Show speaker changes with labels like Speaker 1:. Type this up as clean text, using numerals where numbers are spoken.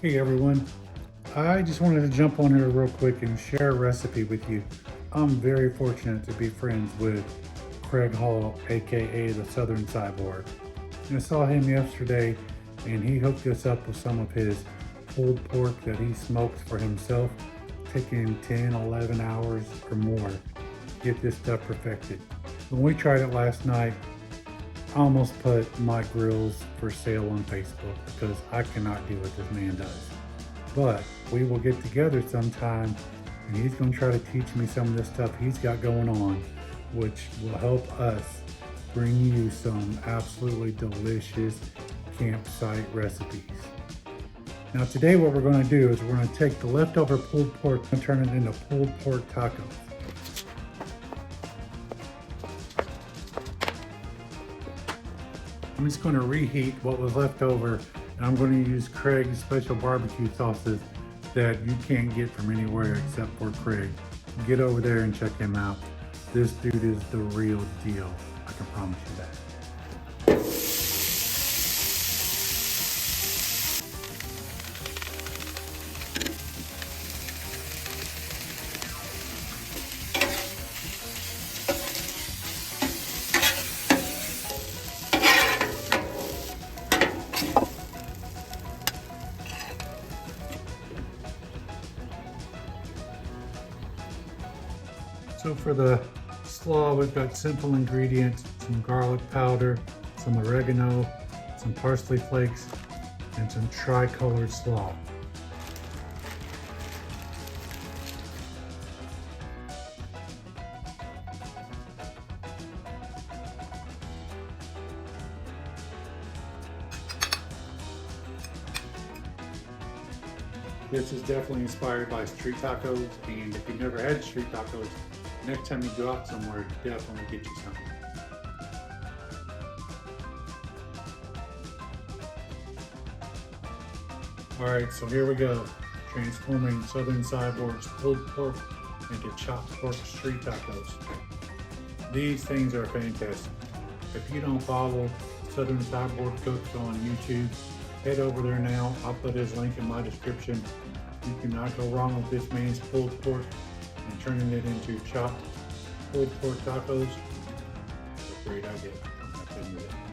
Speaker 1: Hey everyone, I just wanted to jump on here real quick and share a recipe with you. I'm very fortunate to be friends with Craig Hall, aka the Southern Cyborg. And I saw him yesterday and he hooked us up with some of his pulled pork that he smokes for himself, taking 10, 11 hours or more to get this stuff perfected. When we tried it last night, I almost put my grills for sale on Facebook because I cannot do what this man does. But we will get together sometime and he's going to try to teach me some of this stuff he's got going on, which will help us bring you some absolutely delicious campsite recipes. Now today what we're going to do is we're going to take the leftover pulled pork and turn it into pulled pork tacos. I'm just going to reheat what was left over, and I'm going to use Craig's special barbecue sauces that you can't get from anywhere except for Craig. Get over there and check him out. This dude is the real deal. I can promise you that. So for the slaw, we've got simple ingredients: some garlic powder, some oregano, some parsley flakes, and some tri-colored slaw. This is definitely inspired by street tacos, and if you've never had street tacos, next time you go out somewhere, definitely get you some. Alright, so here we go. Transforming Southern Cyborg's pulled pork into chopped pork street tacos. These things are fantastic. If you don't follow Southern Cyborg Cooks on YouTube, head over there now. I'll put his link in my description. You cannot go wrong with this man's pulled pork and turning it into chopped pulled pork tacos. It's a great idea. I'm not kidding you that.